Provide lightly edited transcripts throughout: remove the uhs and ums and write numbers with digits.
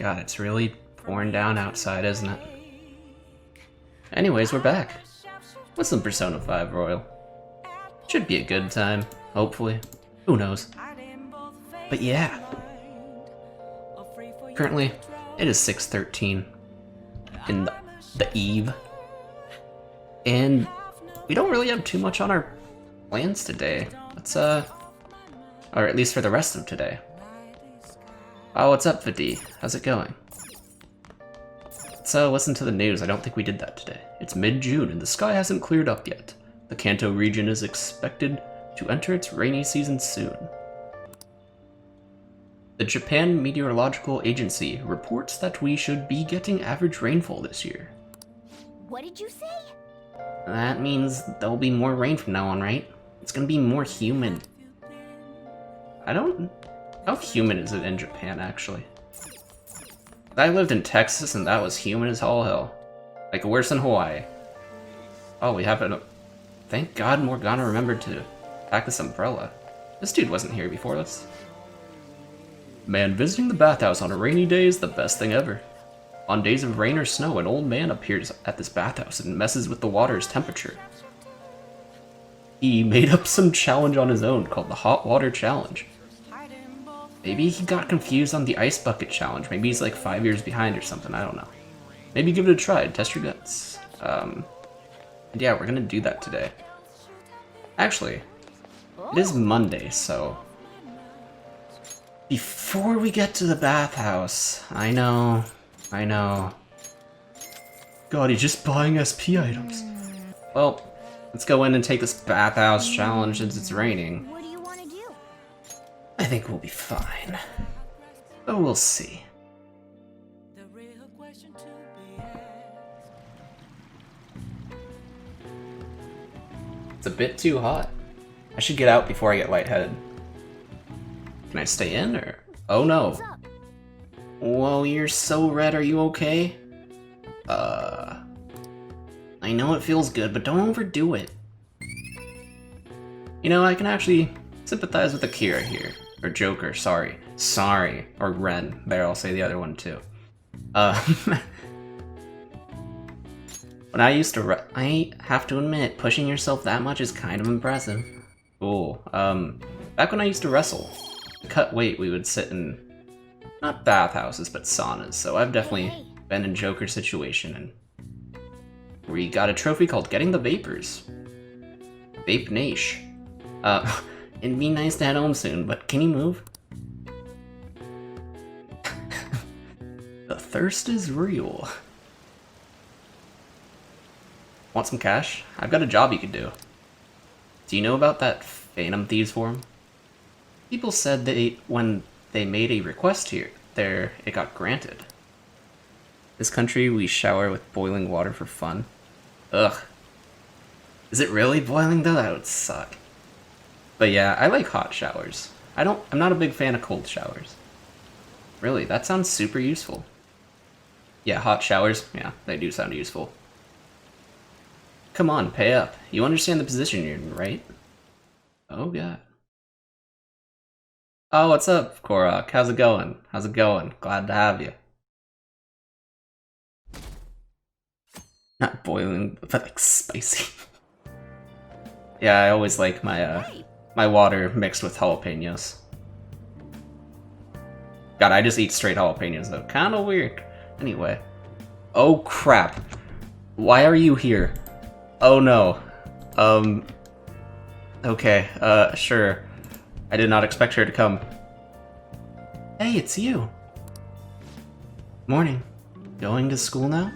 God, it's really pouring down outside, isn't it? Anyways, we're back with some Persona 5 Royal. Should be a good time, hopefully. Who knows? But yeah. Currently, it is 6:13 in the eve. And we don't really have too much on our plans today. Let's, or at least for the rest of today. Oh, what's up, Vadi? How's it going? Let's listen to the news. I don't think we did that today. It's mid-June and the sky hasn't cleared up yet. The Kanto region is expected to enter its rainy season soon. The Japan Meteorological Agency reports that we should be getting average rainfall this year. What did you say? That means there'll be more rain from now on, right? It's gonna be more humid. How humid is it in Japan, actually? I lived in Texas and that was humid as all hell. Like, worse than Hawaii. Oh, we have a... Thank God Morgana remembered to pack this umbrella. This dude wasn't here before this. Man, visiting the bathhouse on a rainy day is the best thing ever. On days of rain or snow, an old man appears at this bathhouse and messes with the water's temperature. He made up some challenge on his own called the Hot Water Challenge. Maybe he got confused on the Ice Bucket Challenge. Maybe he's like 5 years behind or something, I don't know. Maybe give it a try, test your guts. And yeah, we're gonna do that today. Actually, it is Monday, so... Before we get to the bathhouse, I know. God, he's just buying SP items. Well, let's go in and take this bathhouse challenge since it's raining. What do you want to do? I think we'll be fine. But we'll see. It's a bit too hot. I should get out before I get lightheaded. Can I stay in, or...? Oh no. Whoa, you're so red, are you okay? I know it feels good, but don't overdo it. You know, I can actually sympathize with Akira here. Or Joker, sorry. Sorry. Or Ren. There, I'll say the other one too. When I used to I have to admit, pushing yourself that much is kind of impressive. Cool. Back when I used to wrestle, to cut weight, we would sit in, not bathhouses, but saunas, so I've definitely been in Joker's situation, and we got a trophy called Getting the Vapors. Vape Nash. It'd be nice to head home soon, but can you move? The thirst is real. Want some cash? I've got a job you could do. Do you know about that Phantom Thieves forum? People said when they made a request here, it got granted. This country, we shower with boiling water for fun. Ugh. Is it really boiling though? That would suck. But yeah, I like hot showers. I'm not a big fan of cold showers. Really, that sounds super useful. Yeah, hot showers, yeah, they do sound useful. Come on, pay up. You understand the position you're in, right? Oh god. Oh, what's up, Korok? How's it going? How's it going? Glad to have you. Not boiling, but like spicy. Yeah, I always like my my water mixed with jalapenos. God, I just eat straight jalapenos though. Kinda weird. Anyway. Oh crap. Why are you here? Oh no. Okay, sure. I did not expect her to come. Hey, it's you. Morning. Going to school now?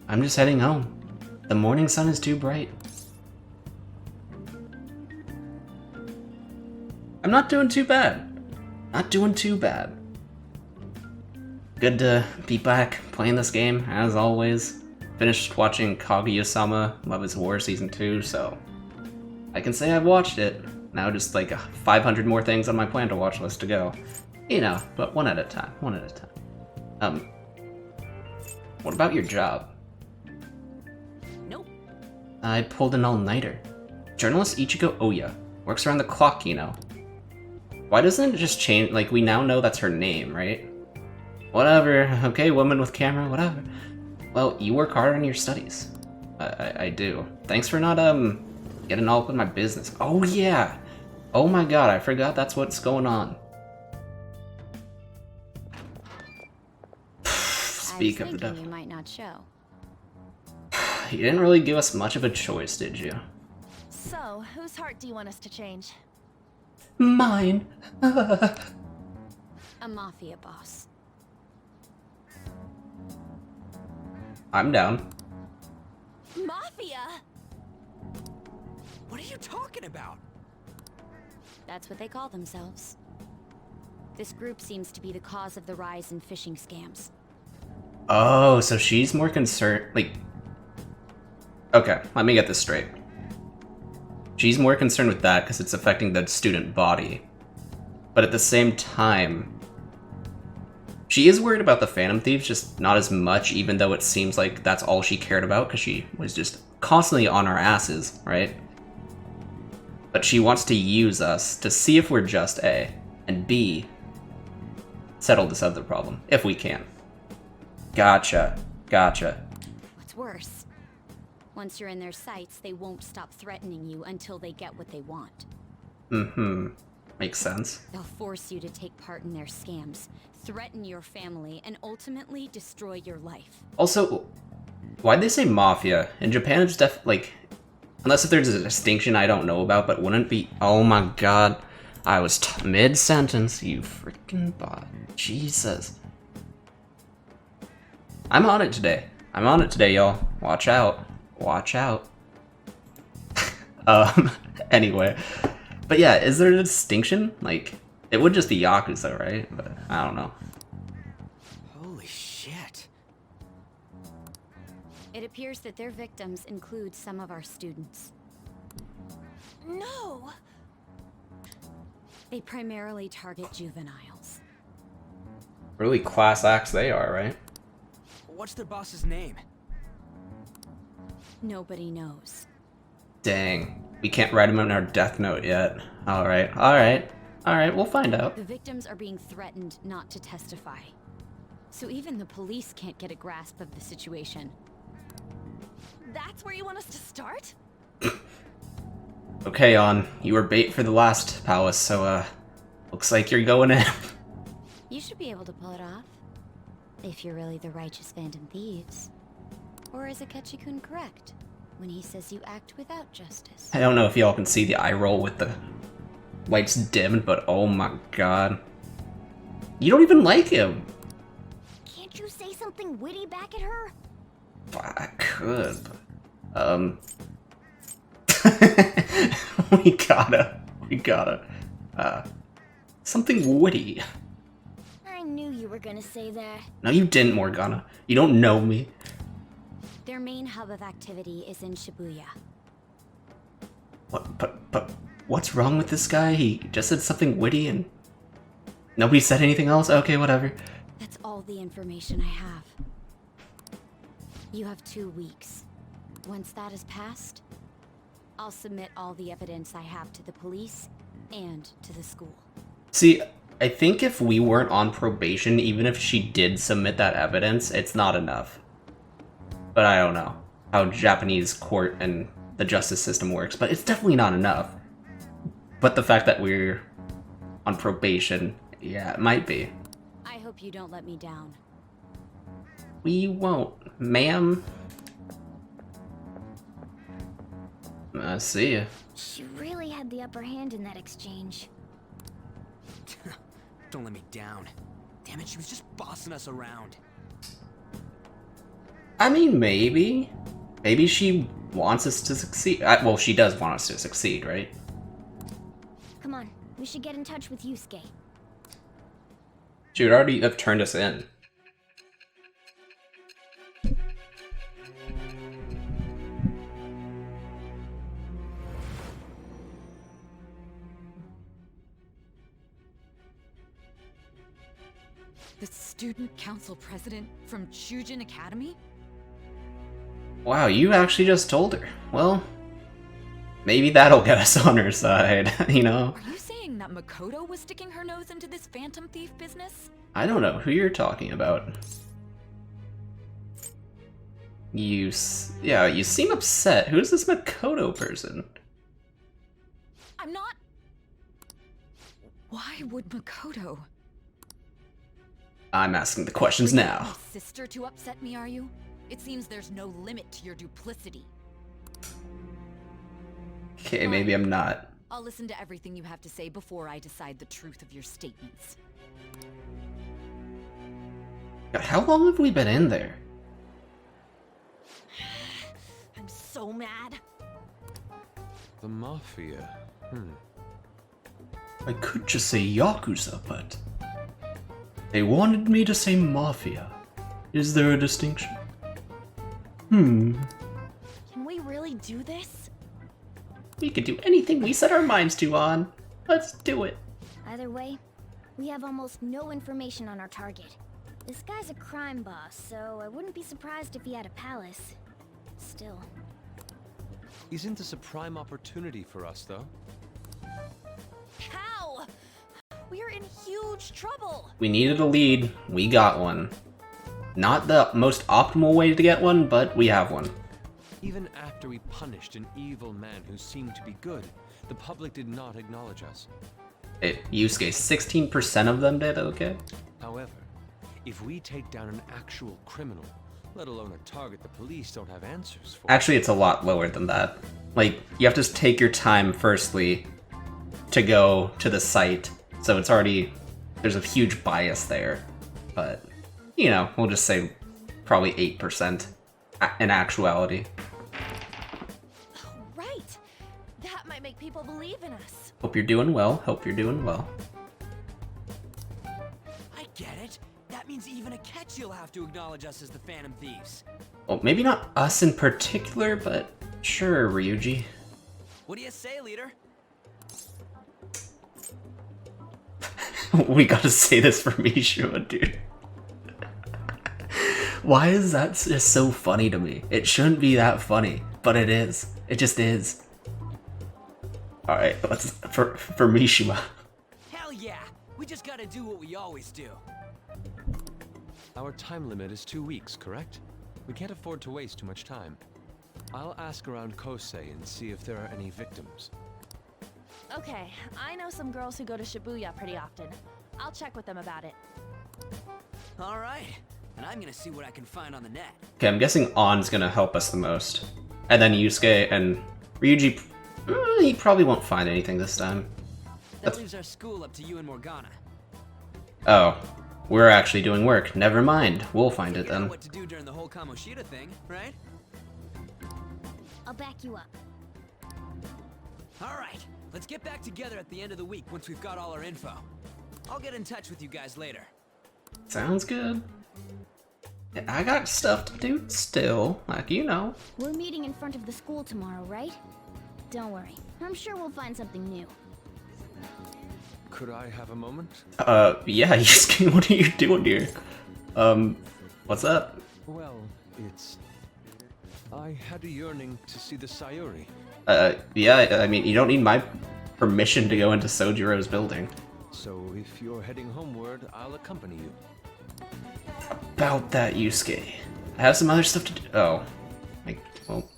I'm just heading home. The morning sun is too bright. I'm not doing too bad. Not doing too bad. Good to be back playing this game, as always. Finished watching Kaguya-sama Love is War Season 2, so I can say I've watched it. Now just like 500 more things on my plan to watch list to go. You know, but one at a time, one at a time. What about your job? Nope. I pulled an all-nighter. Journalist Ichigo Oya works around the clock, you know. Why doesn't it just change? Like, we now know that's her name, right? Whatever. Okay, woman with camera, whatever. Well, you work hard on your studies. I do. Thanks for not, getting all up in my business. Oh, yeah. Oh my god, I forgot that's what's going on. Speak of the devil. You might not show. You didn't really give us much of a choice, did you? So, whose heart do you want us to change? Mine. A mafia boss. I'm down. Mafia? What are you talking about? That's what they call themselves. This group seems to be the cause of the rise in phishing scams. Oh, so she's more concerned, like... Okay, let me get this straight. She's more concerned with that because it's affecting the student body. But at the same time, she is worried about the Phantom Thieves, just not as much, even though it seems like that's all she cared about because she was just constantly on our asses, right? But she wants to use us to see if we're just A, and B, settle this other problem, if we can. Gotcha. What's worse, once you're in their sights, they won't stop threatening you until they get what they want. Makes sense. They'll force you to take part in their scams, threaten your family, and ultimately destroy your life. Also, why'd they say mafia? In Japan, it's like, unless if there's a distinction I don't know about, but wouldn't be. Oh my god, I was mid-sentence. You freaking bot. Jesus. I'm on it today. Y'all. Watch out. Anyway. But yeah, is there a distinction? Like, it would just be Yakuza, right? But I don't know. Holy shit. It appears that their victims include some of our students. No! They primarily target juveniles. Really class acts they are, right? What's their boss's name? Nobody knows. Dang. We can't write him in our death note yet. Alright, we'll find out. The victims are being threatened not to testify. So even the police can't get a grasp of the situation. That's where you want us to start? Okay, you were bait for the last palace, so, looks like you're going in. You should be able to pull it off. If you're really the righteous Phantom Thieves. Or is Akechi-kun correct when he says you act without justice? I don't know if y'all can see the eye roll with the lights dimmed, but oh my god. You don't even like him! Can't you say something witty back at her? I could, but, we gotta, something witty. I knew you were gonna say that. No, you didn't, Morgana. You don't know me. Their main hub of activity is in Shibuya. What, but what's wrong with this guy? He just said something witty and nobody said anything else? Okay, whatever. That's all the information I have. You have 2 weeks. Once that is passed, I'll submit all the evidence I have to the police and to the school. See, I think if we weren't on probation, even if she did submit that evidence, it's not enough. But I don't know how Japanese court and the justice system works, but it's definitely not enough. But the fact that we're on probation, yeah, it might be. I hope you don't let me down. We won't, ma'am. See ya. She really had the upper hand in that exchange. Don't let me down. Damn it, she was just bossing us around. I mean, maybe. Maybe she wants us to succeed. Well, she does want us to succeed, right? Come on, we should get in touch with Yusuke. She would already have turned us in. The student council president from Chujin Academy? Wow, you actually just told her. Well, maybe that'll get us on her side, you know? Are you saying that Makoto was sticking her nose into this phantom thief business? I don't know who you're talking about. Yeah, you seem upset. Who's this Makoto person? I'm not. Why would Makoto? I'm asking the questions Bringing now. My sister to upset me, are you? It seems there's no limit to your duplicity. Okay, maybe I'm not. I'll listen to everything you have to say before I decide the truth of your statements. God, how long have we been in there? I'm so mad. The Mafia. I could just say Yakuza, but they wanted me to say Mafia. Is there a distinction? Can we really do this? We could do anything we set our minds to on. Let's do it. Either way, we have almost no information on our target. This guy's a crime boss, so I wouldn't be surprised if he had a palace. Still. Isn't this a prime opportunity for us, though? How? We're in huge trouble. We needed a lead. We got one. Not the most optimal way to get one, but we have one. Even after we punished an evil man who seemed to be good, the public did not acknowledge us. Hey, Yusuke, 16% of them did, okay? However, if we take down an actual criminal, let alone a target the police don't have answers for... Actually, it's a lot lower than that. Like, you have to take your time, firstly, to go to the site. So it's already... there's a huge bias there. But, you know, we'll just say probably 8% in actuality. Right. That might make people believe in us. Hope you're doing well. Hope you're doing well. I get it. That means even Akechi'll have to acknowledge us as the Phantom Thieves. Well, maybe not us in particular, but sure, Ryuji. What do you say, leader? We gotta say this for Mishima, dude. Why is that just so funny to me? It shouldn't be that funny, but it is. It just is. Alright, let's for Mishima. Hell yeah! We just gotta do what we always do. Our time limit is 2 weeks, correct? We can't afford to waste too much time. I'll ask around Kosei and see if there are any victims. Okay, I know some girls who go to Shibuya pretty often. I'll check with them about it. All right, and I'm gonna see what I can find on the net. Okay, I'm guessing On's gonna help us the most. And then Yusuke and Ryuji, he probably won't find anything this time. That leaves our school up to you and Morgana. Oh, we're actually doing work. Never mind, we'll find it You know then. what to do during the whole Kamoshida thing, right? I'll back you up. All right, let's get back together at the end of the week once we've got all our info. I'll get in touch with you guys later. Sounds good. Yeah, I got stuff to do still, like you know. We're meeting in front of the school tomorrow, right? Don't worry. I'm sure we'll find something new. Could I have a moment? Yeah, Yusuke, what are you doing here? What's up? Well, it's... I had a yearning to see the Sayuri. Yeah, I mean, you don't need my permission to go into Sojiro's building. So if you're heading homeward, I'll accompany you. About that, Yusuke. I have some other stuff to do. Oh. Like, well.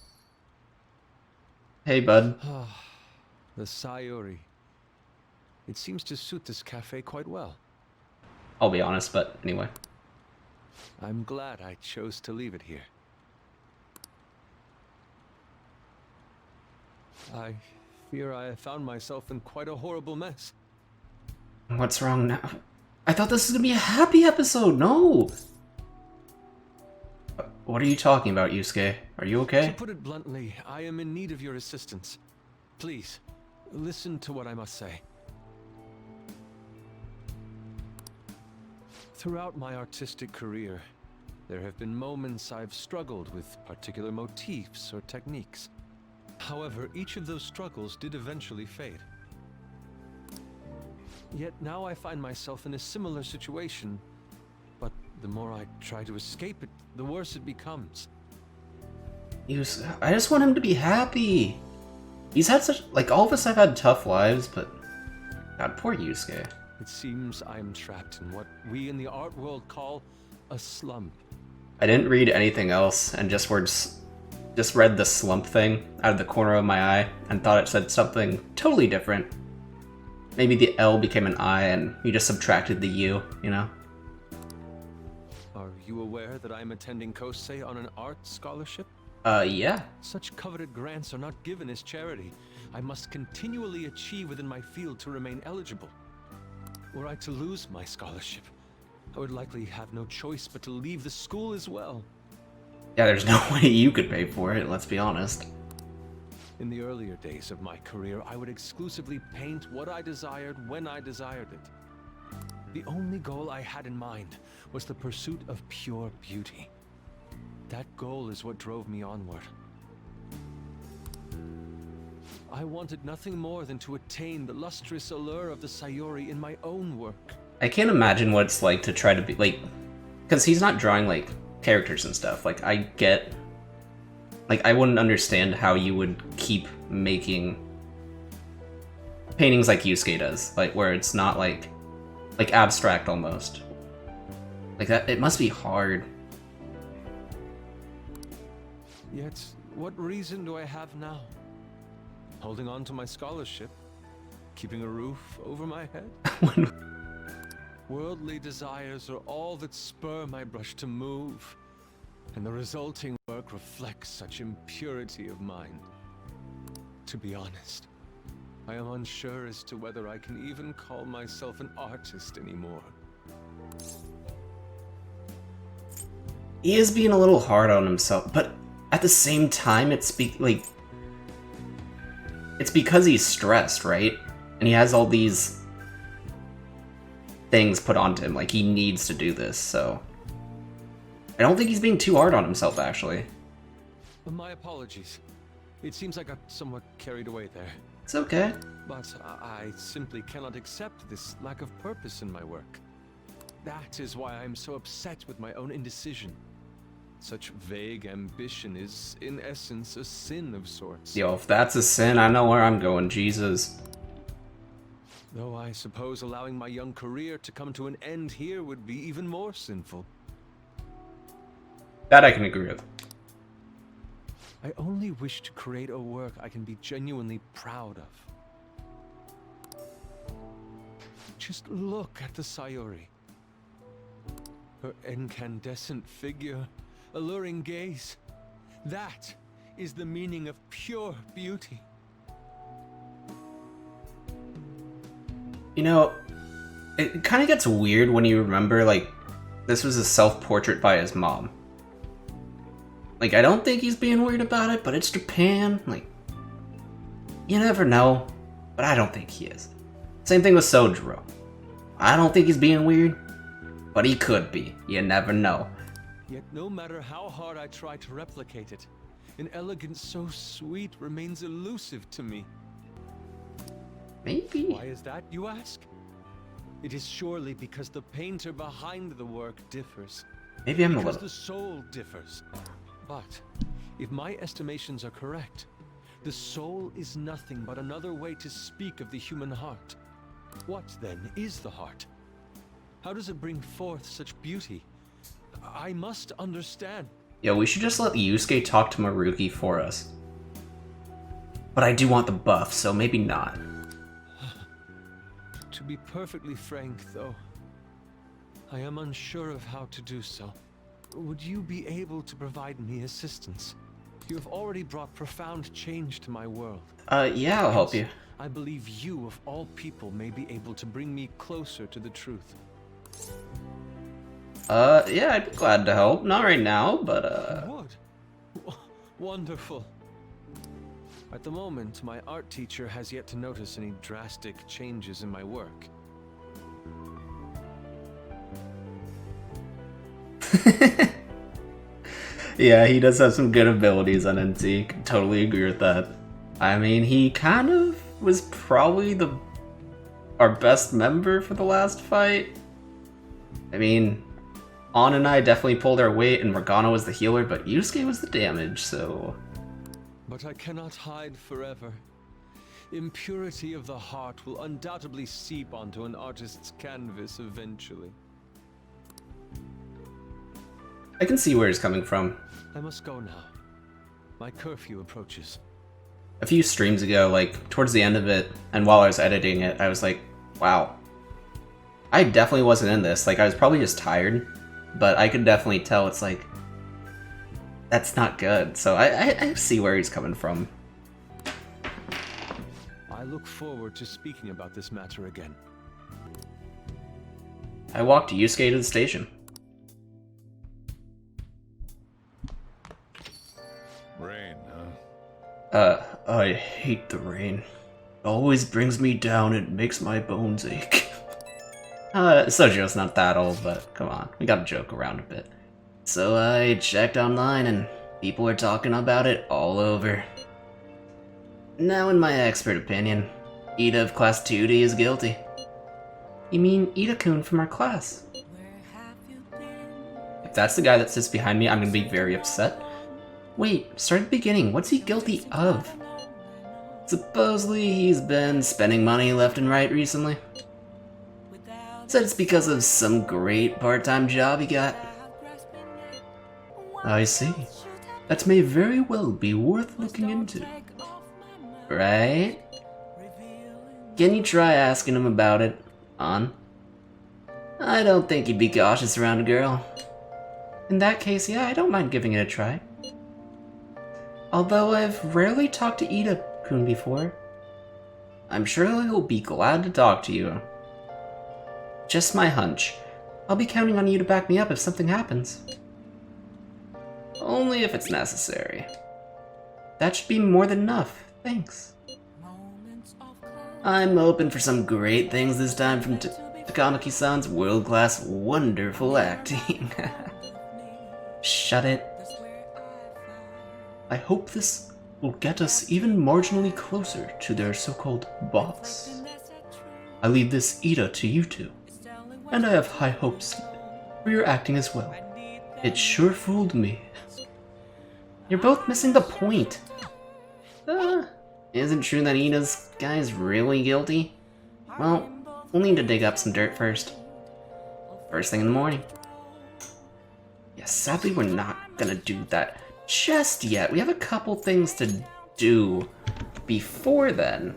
Hey, bud. The Sayuri. It seems to suit this cafe quite well. I'll be honest, but anyway. I'm glad I chose to leave it here. I fear I have found myself in quite a horrible mess. What's wrong now? I thought this was gonna be a happy episode. No! What are you talking about, Yusuke? Are you To okay? put it bluntly, I am in need of your assistance. Please, listen to what I must say. Throughout my artistic career, there have been moments I've struggled with particular motifs or techniques. However, each of those struggles did eventually fade. Yet now I find myself in a similar situation, but the more I try to escape it, the worse it becomes. I just want him to be happy. He's had such, like, all of us have had tough lives, but God, poor Yusuke. It seems I am trapped in what we in the art world call a slump. I didn't read anything else and just read the slump thing out of the corner of my eye and thought it said something totally different. Maybe the L became an I and you just subtracted the U, you know? Are you aware that I am attending Kosei on an art scholarship? Yeah. Such coveted grants are not given as charity. I must continually achieve within my field to remain eligible. Were I to lose my scholarship, I would likely have no choice but to leave the school as well. Yeah, there's no way you could pay for it, let's be honest. In the earlier days of my career, I would exclusively paint what I desired when I desired it. The only goal I had in mind was the pursuit of pure beauty. That goal is what drove me onward. I wanted nothing more than to attain the lustrous allure of the Sayori in my own work. I can't imagine what it's like to try to be, like, because he's not drawing, like, characters and stuff. Like, I get, like, I wouldn't understand how you would keep making paintings like Yusuke does, like, where it's not, like abstract almost. Like, that, it must be hard. Yet, what reason do I have now? Holding on to my scholarship? Keeping a roof over my head? Worldly desires are all that spur my brush to move, and the resulting work reflects such impurity of mind. To be honest, I am unsure as to whether I can even call myself an artist anymore. He is being a little hard on himself, but at the same time, it's because he's stressed, right? And he has all these things put onto him, like he needs to do this, so I don't think he's being too hard on himself, actually. My apologies. It seems I got somewhat carried away there. It's okay. But I simply cannot accept this lack of purpose in my work. That is why I am so upset with my own indecision. Such vague ambition is, in essence, a sin of sorts. Yo, if that's a sin, I know where I'm going, Jesus. Though I suppose allowing my young career to come to an end here would be even more sinful. That I can agree with. I only wish to create a work I can be genuinely proud of. Just look at the Sayori. Her incandescent figure, alluring gaze. That is the meaning of pure beauty. You know, it kind of gets weird when you remember, like, this was a self-portrait by his mom. Like, I don't think he's being weird about it, but it's Japan. Like, you never know, but I don't think he is. Same thing with Sojiro. I don't think he's being weird, but he could be. You never know. Yet no matter how hard I try to replicate it, an elegance so sweet remains elusive to me. Maybe. Why is that, you ask? It is surely because the painter behind the work differs. Maybe I'm a Because little. the soul differs. But if my estimations are correct, the soul is nothing but another way to speak of the human heart. What then is the heart? How does it bring forth such beauty? I must understand. Yo, we should just let Yusuke talk to Maruki for us. But I do want the buff, so maybe not. To be perfectly frank, though, I am unsure of how to do so. Would you be able to provide me assistance? You have already brought profound change to my world. Yeah, I'll help you. I believe you, of all people, may be able to bring me closer to the truth. Yeah, I'd be glad to help. Not right now, but, Would? Wonderful. At the moment, my art teacher has yet to notice any drastic changes in my work. Yeah, he does have some good abilities on NC. Can totally agree with that. I mean, he kind of was probably our best member for the last fight. I mean, An and I definitely pulled our weight, and Morgana was the healer, but Yusuke was the damage, so... But I cannot hide forever. impurity of the heart will undoubtedly seep onto an artist's canvas eventually. I can see where he's coming from. I must go now. My curfew approaches. A few streams ago, like, towards the end of it, and while I was editing it, I was like, wow. I definitely wasn't in this. Like, I was probably just tired, but I could definitely tell it's like, that's not good. So I see where he's coming from. I look forward to speaking about this matter again. I walked Yusuke to the station. Rain, huh? I hate the rain. It always brings me down and makes my bones ache. Sojo's not that old, but come on, we gotta joke around a bit. So I checked online and people are talking about it all over. Now in my expert opinion, Ida of Class 2D is guilty. You mean Ida-kun from our class? If that's the guy that sits behind me, I'm gonna be very upset. Wait, start at the beginning. What's he guilty of? Supposedly he's been spending money left and right recently. Said it's because of some great part-time job he got. I see. That may very well be worth looking into. Right? Can you try asking him about it, On? I don't think he'd be cautious around a girl. In that case, yeah, I don't mind giving it a try. Although I've rarely talked to Ida-kun before. I'm sure he'll be glad to talk to you. Just my hunch. I'll be counting on you to back me up if something happens. Only if it's necessary. That should be more than enough, thanks. I'm hoping for some great things this time from Takanaki-san's world-class wonderful acting. Shut it. I hope this will get us even marginally closer to their so-called boss. I leave this Ida to you two, and I have high hopes for your acting as well. It sure fooled me. You're both missing the point. Is it true that Ida's guy's really guilty? Well, we'll need to dig up some dirt first. First thing in the morning. Yeah, sadly we're not gonna do that just yet. We have a couple things to do before then.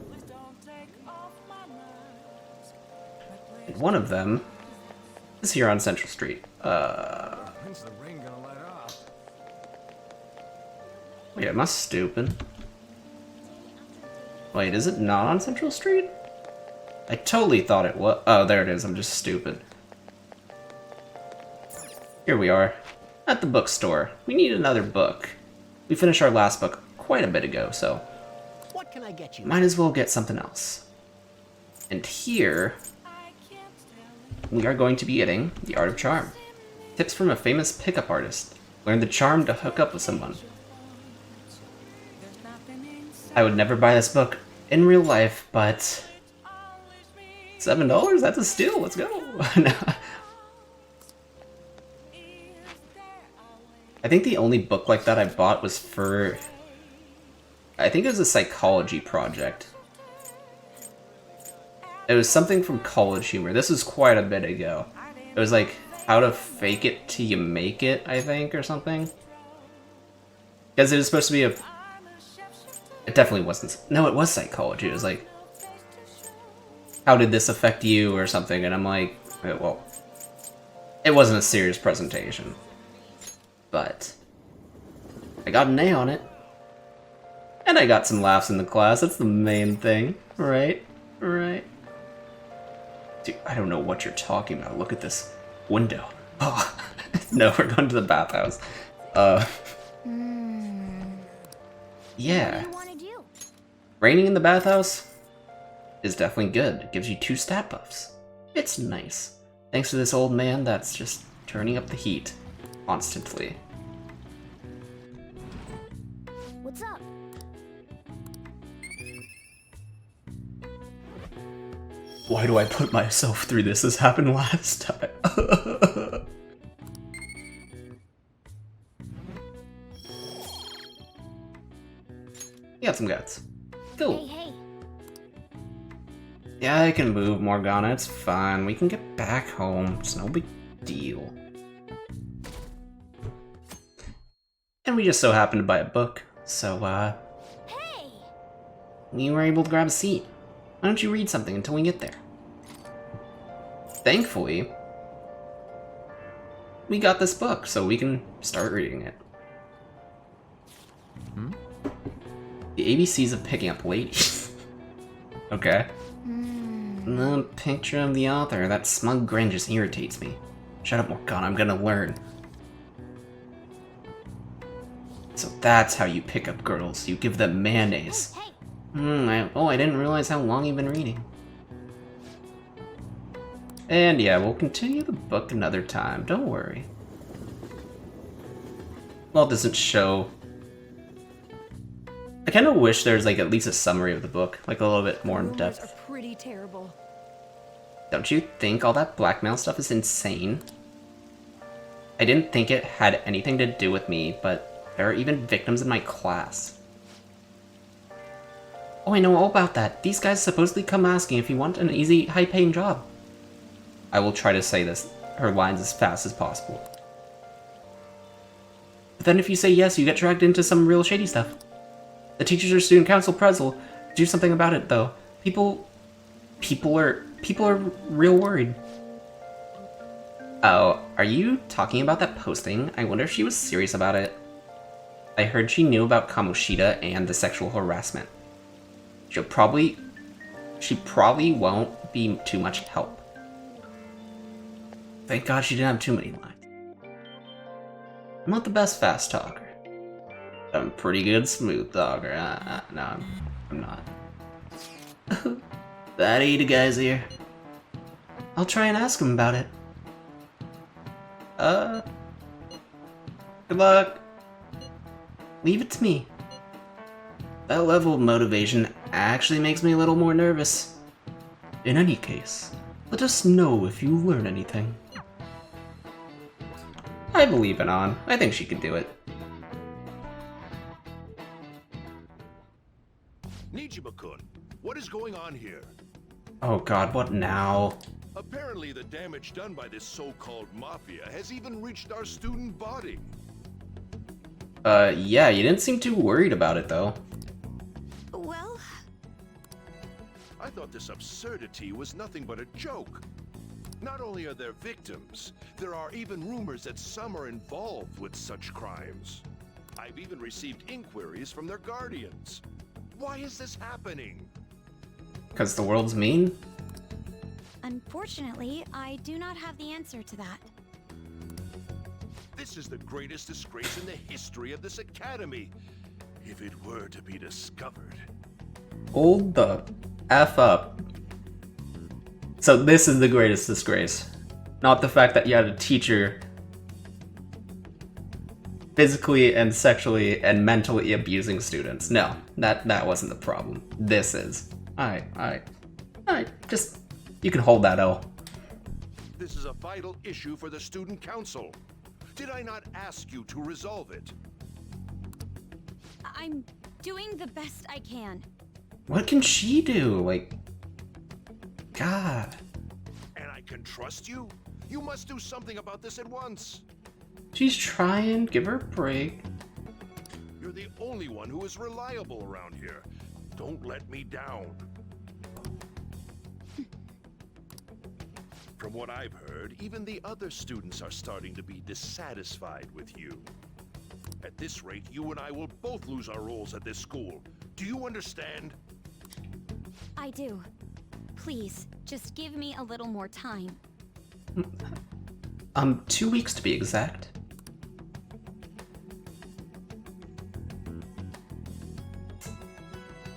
And one of them is here on Central Street. Wait, am I stupid? Wait, is it not on Central Street? I totally thought it was. Oh, there it is. I'm just stupid. Here we are. At the bookstore. We need another book. We finished our last book quite a bit ago, so What can I get you? might as well get something else. And here, we are going to be getting The Art of Charm. Tips from a famous pickup artist. Learn the charm to hook up with someone. I would never buy this book in real life, but $7? That's a steal. Let's go. I think the only book like that I bought was for... I think it was a psychology project. It was something from College Humor. This was quite a bit ago. It was like, how to fake it till you make it, I think, or something. Because it was supposed to be a... It definitely wasn't... No, it was psychology. It was like, how did this affect you, or something, and I'm like, well, it wasn't a serious presentation. But I got an A on it. And I got some laughs in the class. That's the main thing, right? Right. Dude, I don't know what you're talking about. Look at this window. Oh, no, we're going to the bathhouse. Yeah. What do you want to do? Raining in the bathhouse is definitely good. It gives you 2 stat buffs. It's nice. Thanks to this old man that's just turning up the heat constantly. What's up? Why do I put myself through this? This happened last time. You got some guts. Cool. Hey, hey. Yeah, I can move, Morgana. It's fine. We can get back home. It's no big deal. And we just so happened to buy a book, so, Hey! we were able to grab a seat. Why don't you read something until we get there? Thankfully, we got this book, so we can start reading it. The ABCs of picking up ladies. Okay. The picture of the author, that smug grin just irritates me. Shut up, Morgana, I'm gonna learn. So that's how you pick up girls. You give them mayonnaise. Hey! I didn't realize how long you've been reading. And yeah, we'll continue the book another time, don't worry. Well, it doesn't show... I kind of wish there's like at least a summary of the book, like a little bit more in depth. Rumors are pretty terrible. Don't you think all that blackmail stuff is insane? I didn't think it had anything to do with me, but there are even victims in my class. Oh, I know all about that. These guys supposedly come asking if you want an easy, high-paying job. I will try to say her lines as fast as possible. But then if you say yes, you get dragged into some real shady stuff. The teachers or student council pretzel. Do something about it, though. People are real worried. Oh, are you talking about that posting? I wonder if she was serious about it. I heard she knew about Kamoshida and the sexual harassment. She probably won't be too much help. Thank God she didn't have too many lines. I'm not the best fast talker. I'm pretty good smooth talker. No, I'm not. That Ada guy's here. I'll try and ask him about it. Good luck. Leave it to me. That level of motivation actually makes me a little more nervous. In any case, let us know if you learn anything. I believe in An. I think she can do it. Nijima-kun, what is going on here? Oh god, what now? Apparently the damage done by this so-called mafia has even reached our student body. Yeah, you didn't seem too worried about it, though. Well... I thought this absurdity was nothing but a joke. Not only are there victims, there are even rumors that some are involved with such crimes. I've even received inquiries from their guardians. Why is this happening? Because the world's mean? Unfortunately, I do not have the answer to that. This is the greatest disgrace in the history of this academy, if it were to be discovered. Hold the F up. So this is the greatest disgrace. Not the fact that you had a teacher physically and sexually and mentally abusing students. No, that wasn't the problem. This is. Alright, just, you can hold that L. This is a vital issue for the student council. Did I not ask you to resolve it? I'm doing the best I can. What can she do? Like, God. And I can trust you? You must do something about this at once. She's trying, give her a break. You're the only one who is reliable around here. Don't let me down. From what I've heard, even the other students are starting to be dissatisfied with you. At this rate, you and I will both lose our roles at this school. Do you understand? I do. Please, just give me a little more time. 2 weeks to be exact.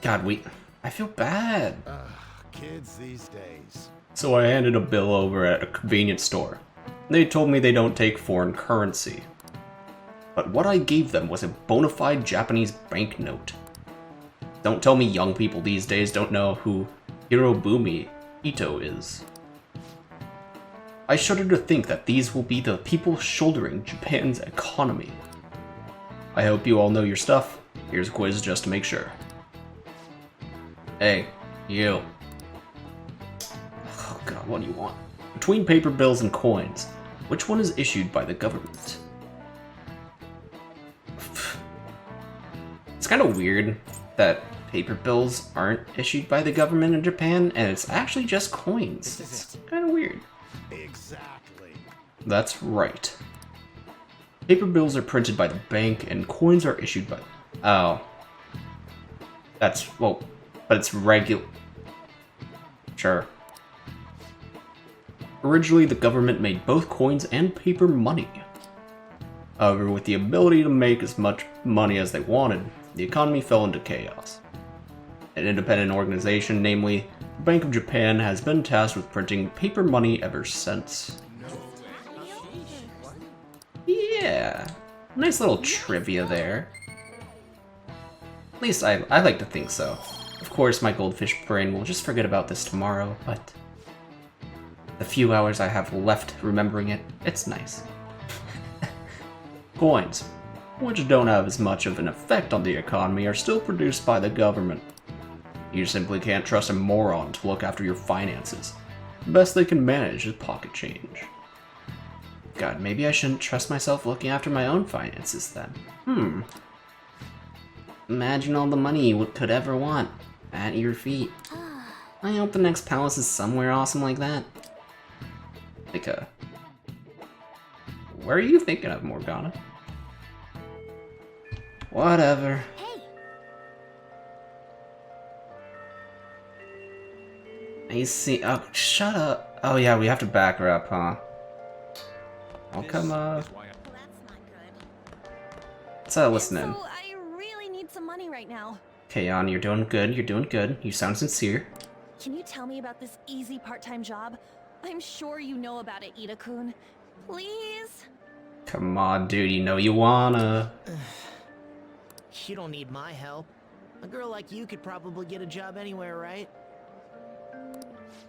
God, I feel bad. Kids these days. So I handed a bill over at a convenience store. They told me they don't take foreign currency. But what I gave them was a bona fide Japanese banknote. Don't tell me young people these days don't know who Hirobumi Ito is. I shudder to think that these will be the people shouldering Japan's economy. I hope you all know your stuff. Here's a quiz just to make sure. Hey, you. what do you want? Between paper bills and coins, which one is issued by the government? It's kind of weird that paper bills aren't issued by the government in Japan, and it's actually just coins. It's kind of weird. Exactly. That's right. Paper bills are printed by the bank, and coins are issued by... Oh. That's... well, but it's regular... Sure. Originally, the government made both coins and paper money. However, with the ability to make as much money as they wanted, the economy fell into chaos. An independent organization, namely the Bank of Japan, has been tasked with printing paper money ever since. Yeah, nice little trivia there. At least I like to think so. Of course, my goldfish brain will just forget about this tomorrow, but the few hours I have left remembering it, it's nice. Coins, which don't have as much of an effect on the economy, are still produced by the government. You simply can't trust a moron to look after your finances. The best they can manage is pocket change. God, maybe I shouldn't trust myself looking after my own finances then. Imagine all the money you could ever want at your feet. I hope the next palace is somewhere awesome like that. Like where are you thinking of, Morgana? Whatever. I see. Oh, shut up. Oh yeah, we have to back her up, huh? Oh, come on. Let's listen in. So I really need some money right now. Okay, Yon, you're doing good. You're doing good. You sound sincere. Can you tell me about this easy part-time job? I'm sure you know about it, Ida-kun. Please? Come on, dude. You know you wanna. You don't need my help. A girl like you could probably get a job anywhere, right?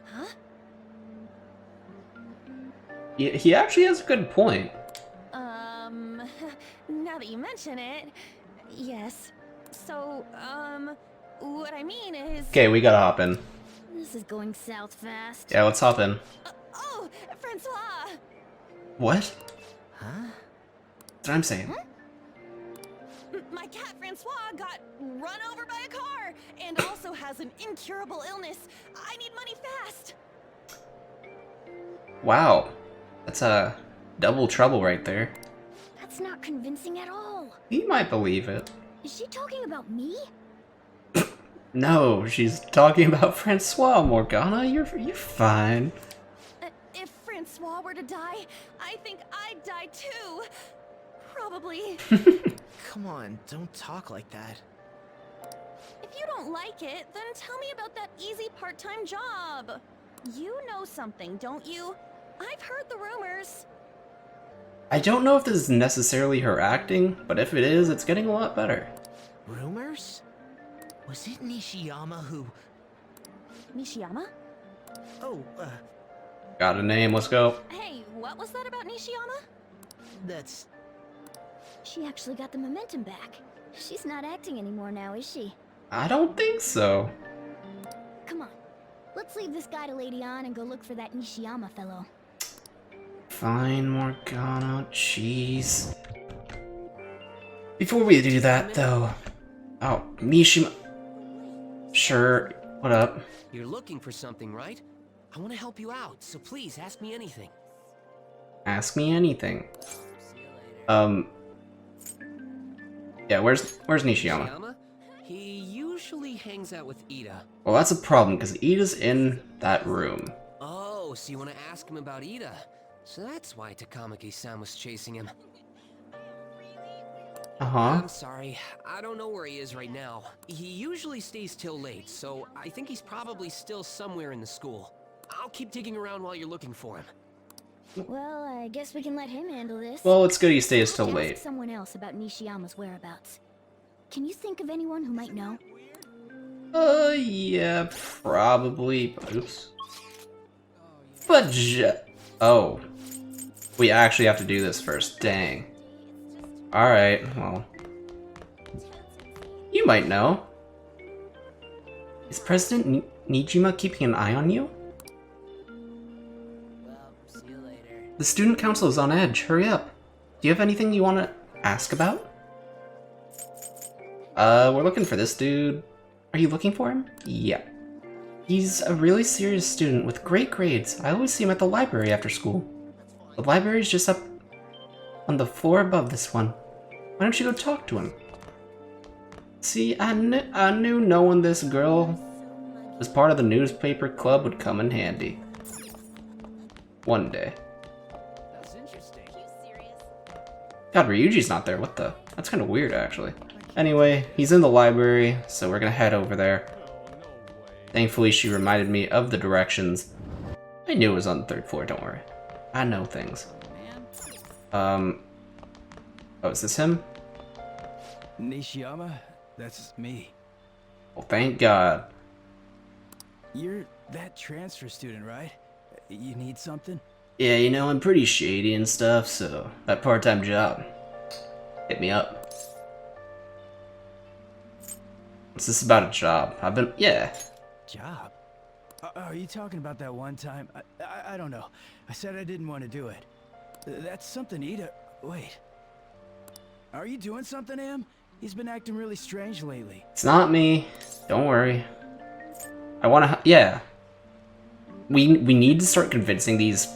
Huh? He actually has a good point. Now that you mention it, yes. So, what I mean is... Okay, we gotta hop in. This is going south fast. Yeah, let's hop in. Oh, Francois! What? Huh? That's what I'm saying. My cat Francois got run over by a car and also has an incurable illness. I need money fast. Wow. That's double trouble right there. That's not convincing at all. You might believe it. Is she talking about me? No, she's talking about Francois, Morgana. You're fine. If Francois were to die, I think I'd die too. Probably. Come on, don't talk like that. If you don't like it, then tell me about that easy part-time job. You know something, don't you? I've heard the rumors. I don't know if this is necessarily her acting, but if it is, it's getting a lot better. Rumors? Was it Nishiyama who... Nishiyama? Oh, Got a name, let's go. Hey, what was that about Nishiyama? that's... She actually got the momentum back. She's not acting anymore now, is she? I don't think so. Come on. Let's leave this guy to Lady On and go look for that Nishiyama fellow. Fine, Morgana, jeez. Before we do that, though... Oh, Mishima... Sure, what up? You're looking for something, right? I want to help you out, so please ask me anything. Ask me anything. Yeah, where's Nishiyama? Nishiyama? He usually hangs out with Ida. Well, that's a problem, because Ida's in that room. Oh, so you want to ask him about Ida? So that's why Takamaki-san was chasing him. Uh-huh. I'm sorry, I don't know where he is right now. He usually stays till late, so I think he's probably still somewhere in the school. I'll keep digging around while you're looking for him. Well, I guess we can let him handle this. Well, it's good he stays I'll till have to late. ask someone else about Nishiyama's whereabouts. Can you think of anyone who might know? Yeah, probably. Oops. But oh. We actually have to do this first. Dang. Alright, well. You might know. Is President Nijima keeping an eye on you? The student council is on edge. Hurry up. Do you have anything you want to ask about? We're looking for this dude. Are you looking for him? Yeah. He's a really serious student with great grades. I always see him at the library after school. The library's just up on the floor above this one. Why don't you go talk to him? See, I knew knowing this girl was part of the newspaper club would come in handy. One day. That's interesting. God, Ryuji's not there. What the? That's kind of weird, actually. Anyway, he's in the library, so we're gonna head over there. Thankfully, she reminded me of the directions. I knew it was on the 3rd floor, don't worry. I know things. Oh, is this him? Nishiyama? That's me. Well, thank God. You're that transfer student, right? You need something? Yeah, you know, I'm pretty shady and stuff, so that part-time job. Hit me up. What's this about a job? Yeah. Job? Are you talking about that one time? I don't know. I said I didn't want to do it. That's something Ida... Wait. Are you doing something, Am? He's been acting really strange lately. It's not me. Don't worry. I wanna... Yeah. We need to start convincing these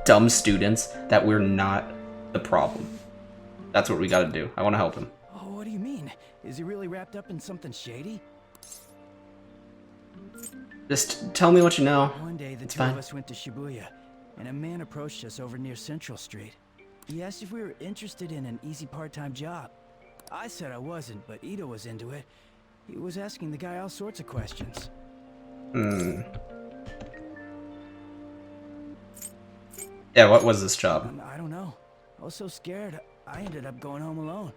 dumb students that we're not the problem. That's what we gotta do. I wanna help him. Oh, what do you mean? Is he really wrapped up in something shady? Just tell me what you know. One day, the It's two fine. of us went to Shibuya, and a man approached us over near Central Street. He asked if we were interested in an easy part-time job. I said I wasn't, but Ida was into it. He was asking the guy all sorts of questions. Yeah, what was this job? I don't know. I was so scared, I ended up going home alone.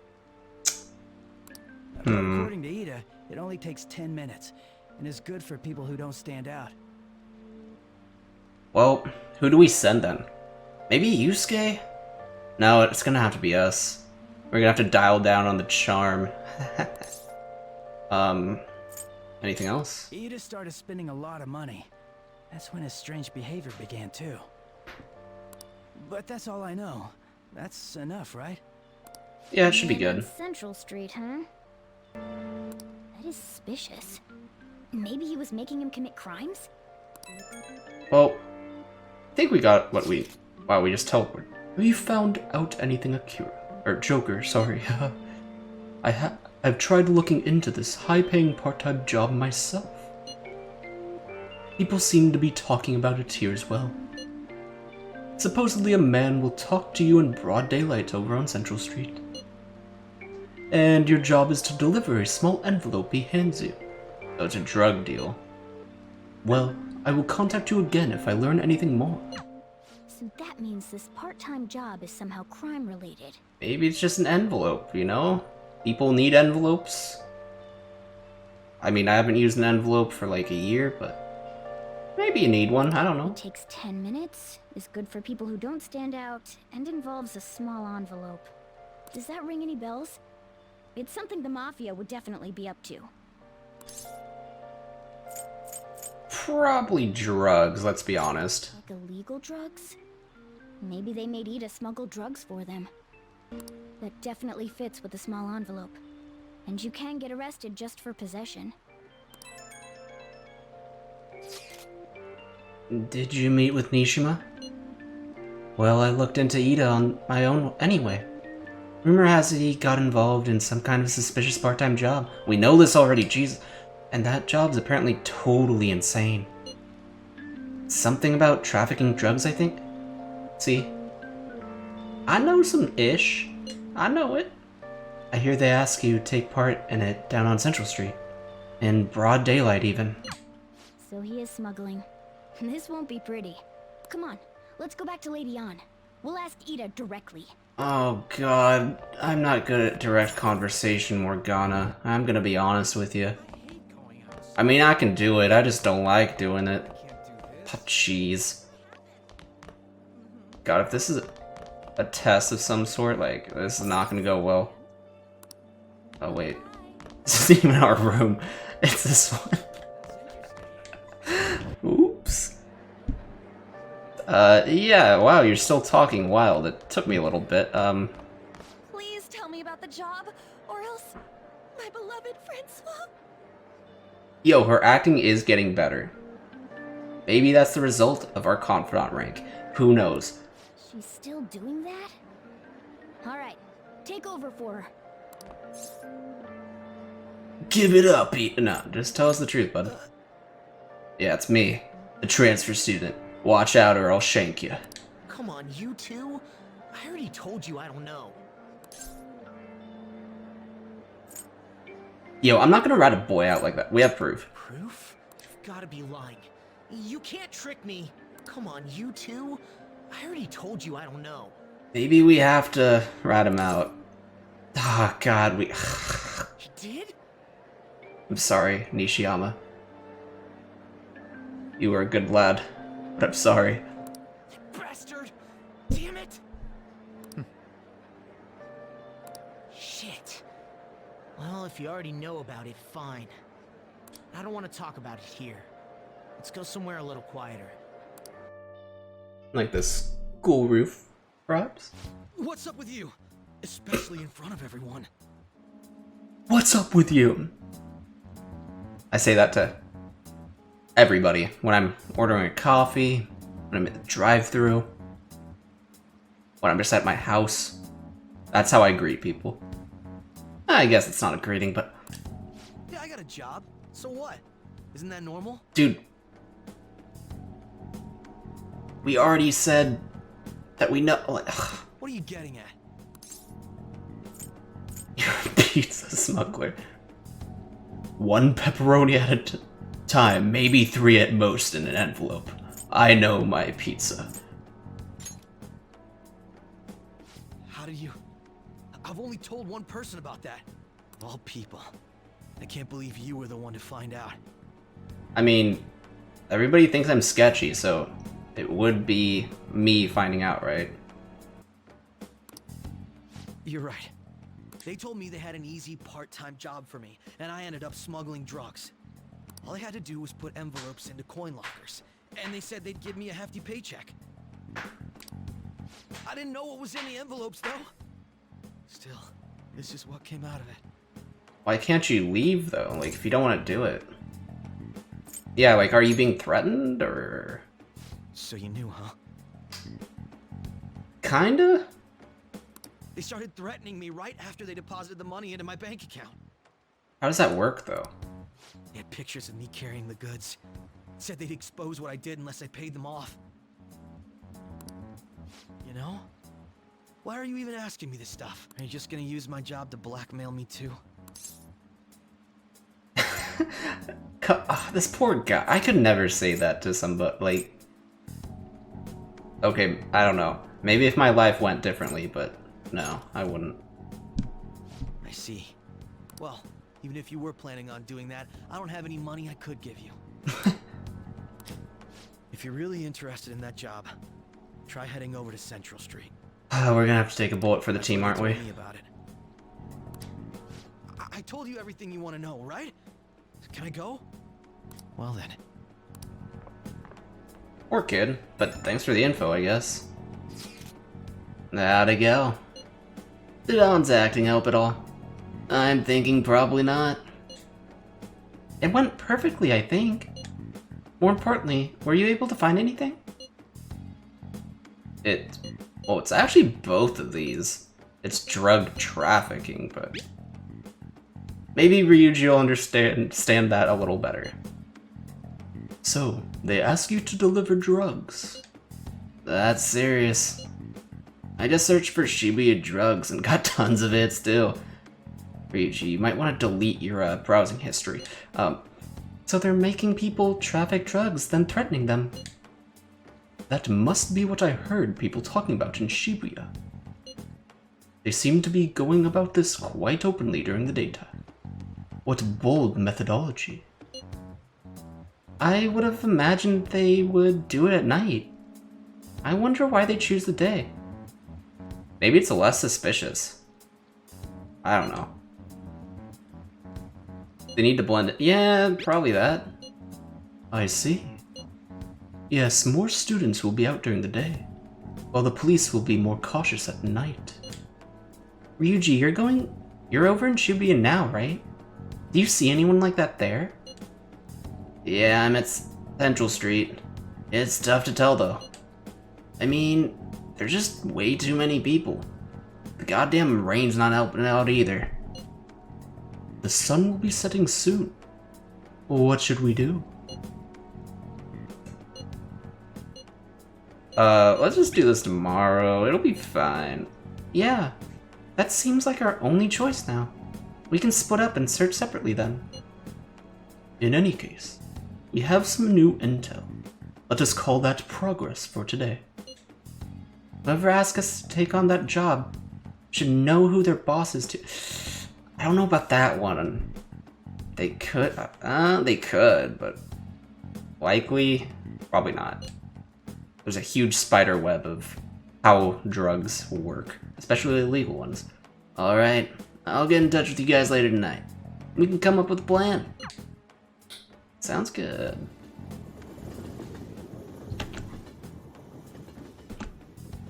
But according to Ida, it only takes 10 minutes, and is good for people who don't stand out. Well, who do we send then? Maybe Yusuke? No, it's gonna have to be us. We're gonna have to dial down on the charm. Anything else? Ida started spending a lot of money. That's when his strange behavior began too. But that's all I know. That's enough, right? Yeah, it should be Man on good. Central Street, huh? That is suspicious. Maybe he was making him commit crimes? Well, I think we got what we... Wow, we just teleported. Have you found out anything, Akira? Or Joker, sorry. I've tried looking into this high-paying part-time job myself. People seem to be talking about it here as well. Supposedly a man will talk to you in broad daylight over on Central Street. And your job is to deliver a small envelope he hands you. So it's a drug deal. Well, I will contact you again if I learn anything more. So that means this part-time job is somehow crime-related. Maybe it's just an envelope, you know? People need envelopes. I mean, I haven't used an envelope for like a year, but maybe you need one, I don't know. It takes 10 minutes, is good for people who don't stand out, and involves a small envelope. Does that ring any bells? It's something the Mafia would definitely be up to. Probably drugs, let's be honest. Like illegal drugs? Maybe they made Ida smuggle drugs for them. That definitely fits with the small envelope. And you can get arrested just for possession. Did you meet with Nishima? Well, I looked into Ida on my own anyway. Rumor has it he got involved in some kind of suspicious part-time job. We know this already, jeez. And that job's apparently totally insane. Something about trafficking drugs, I think? See? I know some ish. I know it. I hear they ask you to take part in it down on Central Street. In broad daylight, even. So he is smuggling. This won't be pretty. Come on, let's go back to Lady An. We'll ask Ida directly. Oh god, I'm not good at direct conversation, Morgana. I'm gonna be honest with you. I mean, I can do it, I just don't like doing it. Oh, jeez. God, if this is a test of some sort, like, this is not gonna go well. Oh wait. This isn't even our room. It's this one. Oops. Yeah, wow, you're still talking wild. It took me a little bit. Please tell me about the job, or else my beloved Francois. Yo, her acting is getting better. Maybe that's the result of our confidant rank. Who knows? She's still doing that? Alright, take over for her. Give it up, No, just tell us the truth, bud. Yeah, it's me, the transfer student. Watch out or I'll shank you. Come on, you two? I already told you I don't know. Yo, I'm not gonna rat a boy out like that. We have proof. Proof? You've gotta be lying. You can't trick me. Come on, you two? I already told you I don't know. Maybe we have to rat him out. Ah, oh, God, we... He did? I'm sorry, Nishiyama. You were a good lad, but I'm sorry. You bastard! Damn it! Shit. Well, if you already know about it, fine. I don't want to talk about it here. Let's go somewhere a little quieter. Like this school roof, perhaps? What's up with you? Especially in front of everyone. What's up with you? I say that to everybody when I'm ordering a coffee, when I'm at the drive-thru, when I'm just at my house. That's how I greet people. I guess it's not a greeting, but... Yeah, I got a job. So what? Isn't that normal? Dude. We already said that we know... Like, what are you getting at? You're a pizza smuggler. One pepperoni at a time, maybe 3 at most in an envelope. I know my pizza. How do you... I've only told one person about that. Of all people. I can't believe you were the one to find out. I mean, everybody thinks I'm sketchy, so it would be me finding out, right? You're right. They told me they had an easy part-time job for me, and I ended up smuggling drugs. All I had to do was put envelopes into coin lockers, and they said they'd give me a hefty paycheck. I didn't know what was in the envelopes, though. Still, this is what came out of it. Why can't you leave, though? Like, if you don't want to do it. Yeah, like, are you being threatened, or... So you knew, huh? Kinda? They started threatening me right after they deposited the money into my bank account. How does that work, though? They had pictures of me carrying the goods. Said they'd expose what I did unless I paid them off. You know? Why are you even asking me this stuff? Are you just gonna use my job to blackmail me too? This poor guy. I could never say that to somebody, like... Okay, I don't know. Maybe if my life went differently, but no, I wouldn't. I see. Well, even if you were planning on doing that, I don't have any money I could give you. If you're really interested in that job, try heading over to Central Street. We're gonna have to take a bullet for the team, aren't we? Tell me about it. I told you everything you want to know, right? Can I go? Well then. Poor kid, but thanks for the info, I guess. How'd it go? Did Alan's acting help at all? I'm thinking probably not. It went perfectly, I think. More importantly, were you able to find anything? Well, it's actually both of these. It's drug trafficking, but... Maybe Ryuji will understand that a little better. So, they ask you to deliver drugs. That's serious. I just searched for Shibuya drugs and got tons of it still. Ryuji, you might want to delete your browsing history. So they're making people traffic drugs, then threatening them. That must be what I heard people talking about in Shibuya. They seem to be going about this quite openly during the daytime. What bold methodology. I would have imagined they would do it at night. I wonder why they choose the day. Maybe it's less suspicious. I don't know. They need to blend it. Yeah, probably that. I see. Yes, more students will be out during the day, while the police will be more cautious at night. Ryuji, you're over in Shibuya now, right? Do you see anyone like that there? Yeah, I'm at Central Street. It's tough to tell, though. I mean, there's just way too many people. The goddamn rain's not helping out either. The sun will be setting soon. What should we do? Let's just do this tomorrow. It'll be fine. Yeah, that seems like our only choice now. We can split up and search separately then. In any case, we have some new intel. Let us call that progress for today. Whoever asks us to take on that job should know who their boss is to. I don't know about that one. They could, but likely, probably not. There's a huge spider web of how drugs work, especially illegal ones. Alright, I'll get in touch with you guys later tonight. We can come up with a plan. Sounds good.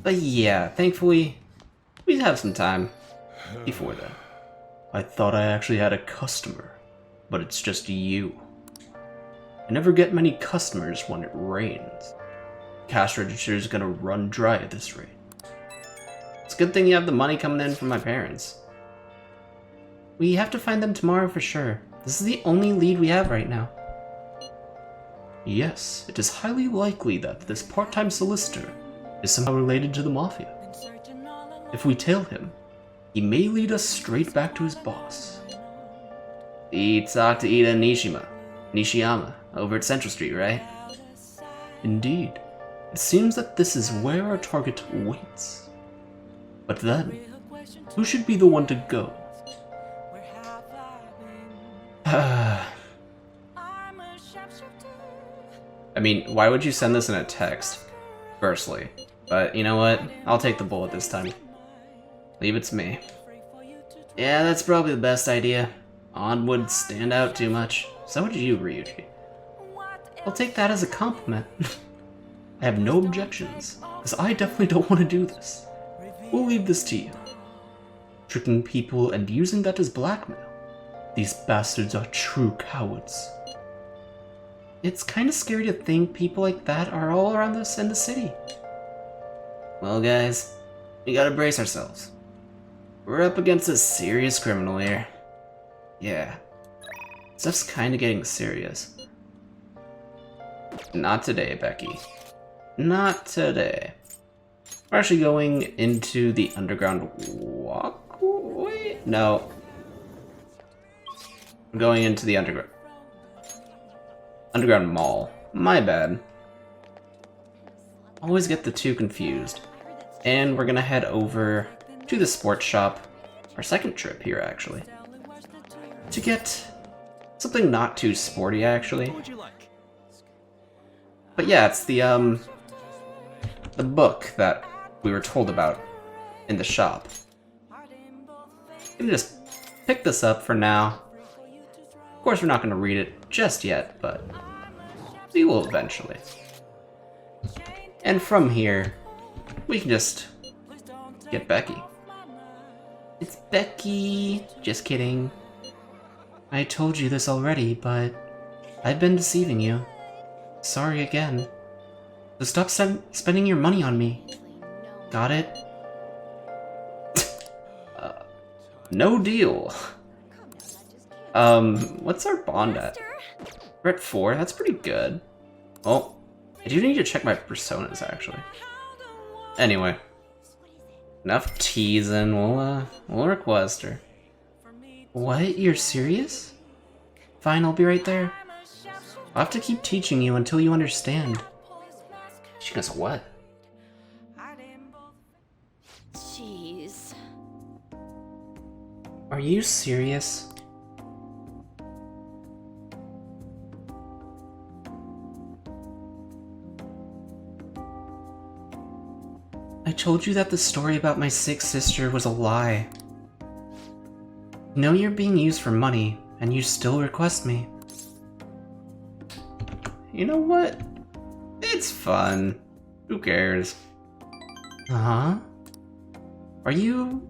But yeah, thankfully, we have some time before then. I thought I actually had a customer, but it's just you. I never get many customers when it rains. Cash register is gonna run dry at this rate. It's a good thing you have the money coming in from my parents. We have to find them tomorrow for sure. This is the only lead we have right now. Yes, it is highly likely that this part-time solicitor is somehow related to the Mafia. If we tail him, he may lead us straight back to his boss. You talked to Ida and Nishiyama, over at Central Street, right? Indeed. It seems that this is where our target waits. But then, who should be the one to go? I mean, why would you send this in a text? Firstly. But you know what? I'll take the bullet this time. Leave it to me. Yeah, that's probably the best idea. On would stand out too much. So would you, Ryuji. I'll take that as a compliment. I have no objections, because I definitely don't want to do this. We'll leave this to you. Tricking people and using that as blackmail. These bastards are true cowards. It's kind of scary to think people like that are all around us in the city. Well, guys, we gotta brace ourselves. We're up against a serious criminal here. Yeah, stuff's kind of getting serious. Not today, Becky. Not today. We're actually going into the underground walkway? No. I'm going into the underground mall. My bad. Always get the two confused. And we're gonna head over to the sports shop. Our second trip here, actually. To get something not too sporty, actually. But yeah, it's the book that we were told about in the shop. I'm gonna just pick this up for now. Of course, we're not gonna read it just yet, but we will eventually. And from here, we can just get Becky. It's Becky. Just kidding. I told you this already, but I've been deceiving you. Sorry again. So stop spending your money on me. Got it? No deal. What's our bond at? We're at 4. That's pretty good. Oh, I do need to check my personas, actually. Anyway. Enough teasing. We'll request her. What? You're serious? Fine, I'll be right there. I'll have to keep teaching you until you understand. She goes, what? Jeez. Are you serious? I told you that the story about my sick sister was a lie. You know you're being used for money, and you still request me. You know what? It's fun. Who cares? Uh-huh. Are you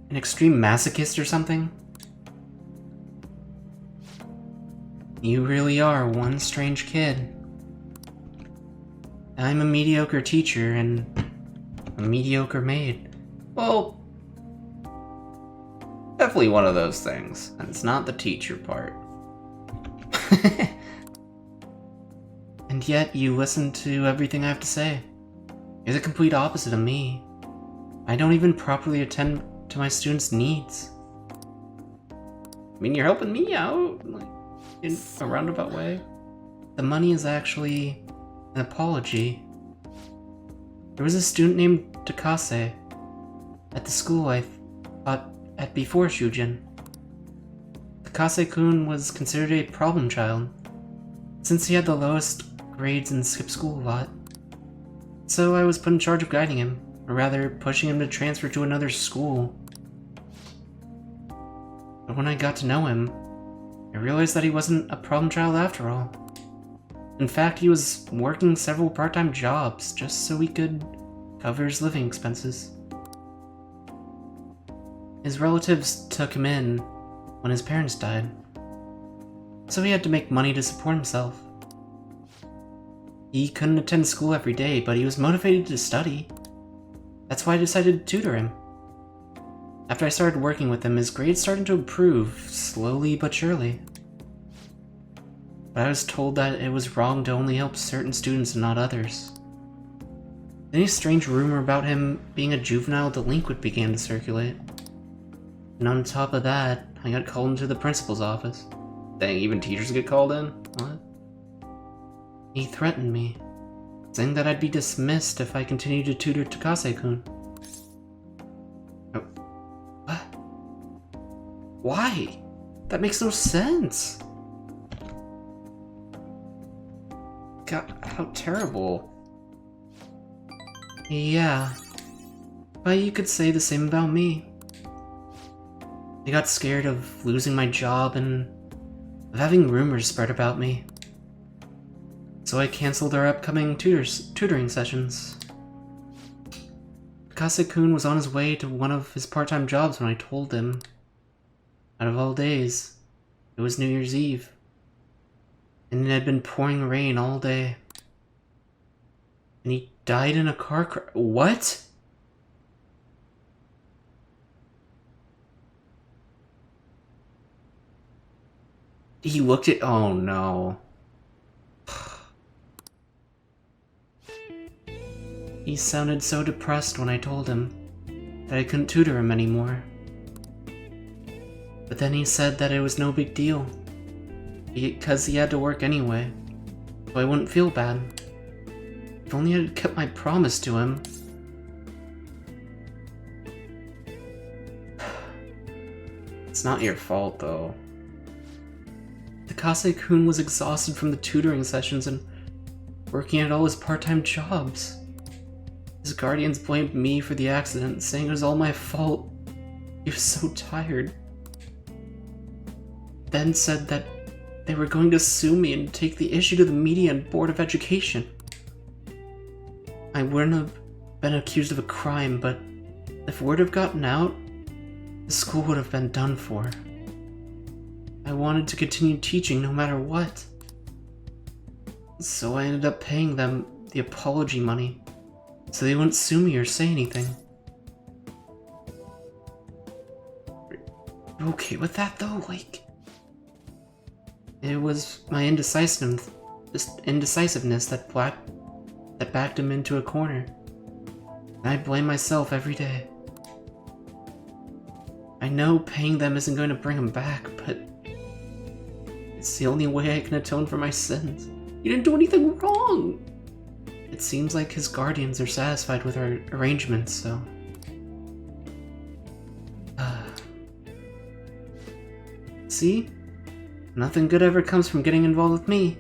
an extreme masochist or something? You really are one strange kid. I'm a mediocre teacher and a mediocre maid. Well, definitely one of those things, and it's not the teacher part. And yet you listen to everything I have to say. You're the complete opposite of me. I don't even properly attend to my students' needs. I mean, you're helping me out, like, in a roundabout way. The money is actually an apology. There was a student named Takase at the school I taught at before Shujin. Takase-kun was considered a problem child, since he had the lowest grades and skipped school a lot. So I was put in charge of guiding him, or rather pushing him to transfer to another school. But when I got to know him, I realized that he wasn't a problem child after all. In fact, he was working several part-time jobs just so he could cover his living expenses. His relatives took him in when his parents died, so he had to make money to support himself. He couldn't attend school every day, but he was motivated to study. That's why I decided to tutor him. After I started working with him, his grades started to improve, slowly but surely. But I was told that it was wrong to only help certain students and not others. Then a strange rumor about him being a juvenile delinquent began to circulate. And on top of that, I got called into the principal's office. Dang, even teachers get called in? What? He threatened me, saying that I'd be dismissed if I continued to tutor Takase-kun. Oh, what? Why? That makes no sense. God, how terrible. Yeah, but you could say the same about me. I got scared of losing my job and of having rumors spread about me. So I canceled our upcoming tutoring sessions. Takase-kun was on his way to one of his part-time jobs when I told him. Out of all days, it was New Year's Eve. And it had been pouring rain all day. And he died in a car crash. What? He looked at— oh no. He sounded so depressed when I told him that I couldn't tutor him anymore. But then he said that it was no big deal, because he had to work anyway, so I wouldn't feel bad. If only I had kept my promise to him. It's not your fault, though. Takase-kun was exhausted from the tutoring sessions and working at all his part-time jobs. His guardians blamed me for the accident, saying it was all my fault. He was so tired. Then said that they were going to sue me and take the issue to the media and Board of Education. I wouldn't have been accused of a crime, but if word had gotten out, the school would have been done for. I wanted to continue teaching no matter what. So I ended up paying them the apology money, so they wouldn't sue me or say anything. You okay with that though? Like, it was my indecisiveness that backed him into a corner. And I blame myself every day. I know paying them isn't going to bring him back, but it's the only way I can atone for my sins. You didn't do anything wrong! It seems like his guardians are satisfied with our arrangements, so... See? Nothing good ever comes from getting involved with me.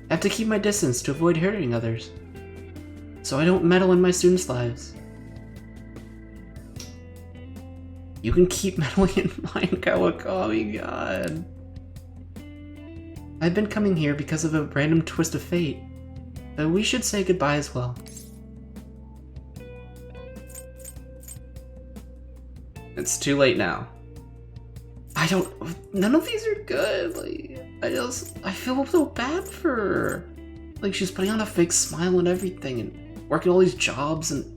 I have to keep my distance to avoid hurting others, so I don't meddle in my students' lives. You can keep meddling in mine, Kawakami, God. I've been coming here because of a random twist of fate. But we should say goodbye as well. It's too late now. None of these are good. Like, I feel so bad for her. Like, she's putting on a fake smile and everything and working all these jobs and...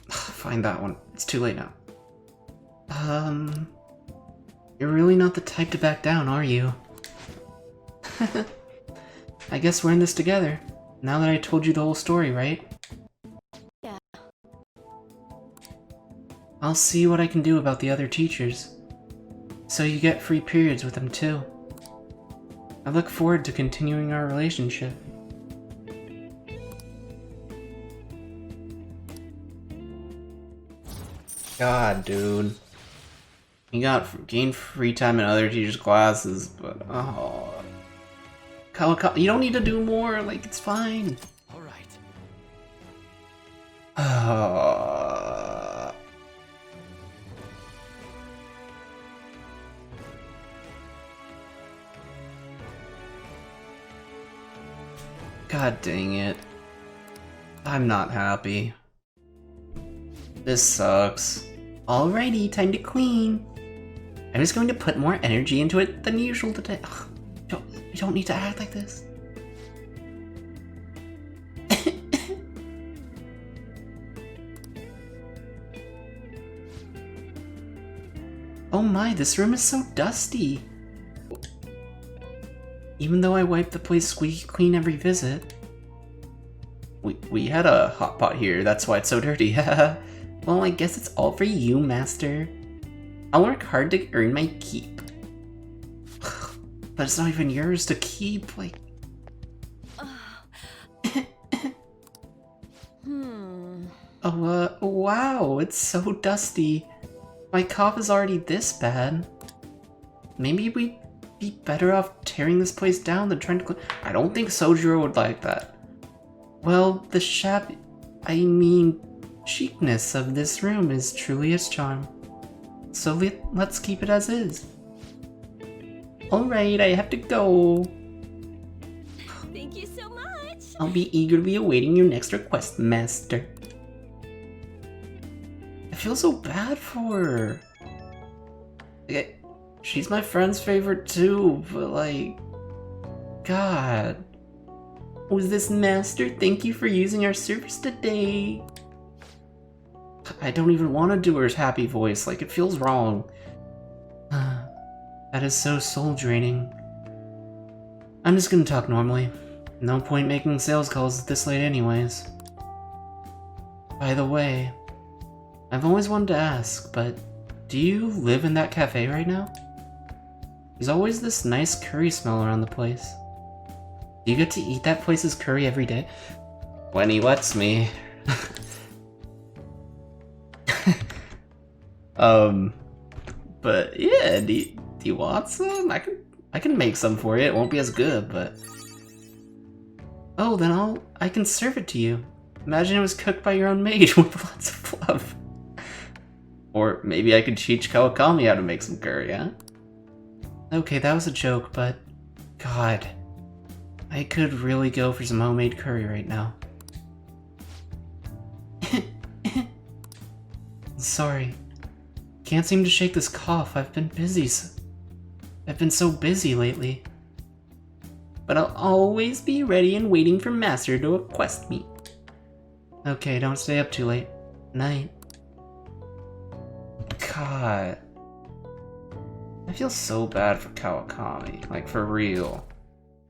Find that one. It's too late now. You're really not the type to back down, are you? I guess we're in this together. Now that I told you the whole story, right? Yeah. I'll see what I can do about the other teachers. So you get free periods with them too. I look forward to continuing our relationship. God, dude. You gain free time in other teachers' classes, but oh. You don't need to do more, like, it's fine. Alright. God dang it. I'm not happy. This sucks. Alrighty, time to clean. I'm just going to put more energy into it than usual today. Ugh, you don't need to act like this. Oh my, this room is so dusty. Even though I wipe the place squeaky clean every visit. We had a hot pot here, that's why it's so dirty. Well, I guess it's all for you, Master. I'll work hard to earn my keep. But it's not even yours to keep, like... Oh, wow, it's so dusty. My cough is already this bad. Maybe we'd be better off tearing this place down than trying to clean... I don't think Sojiro would like that. Well, the chicness of this room is truly its charm. So let's keep it as is. Alright, I have to go. Thank you so much. I'll be eagerly awaiting your next request, Master. I feel so bad for her. Like, she's my friend's favorite too, but like... God. Who's this, Master? Thank you for using our service today. I don't even want to do her happy voice, like it feels wrong. That is so soul draining. I'm just gonna talk normally. No point making sales calls this late anyways. By the way, I've always wanted to ask, but do you live in that cafe right now? There's always this nice curry smell around the place. Do you get to eat that place's curry every day? When he lets me. But yeah, do you want some? I can make some for you. It won't be as good, but... Oh, then I can serve it to you. Imagine it was cooked by your own maid with lots of love. Or maybe I could teach Kawakami how to make some curry, huh? Okay, that was a joke, but... God... I could really go for some homemade curry right now. Sorry. Can't seem to shake this cough. I've been so busy lately. But I'll always be ready and waiting for Master to request me. Okay, don't stay up too late. Night. God. I feel so bad for Kawakami. Like, for real.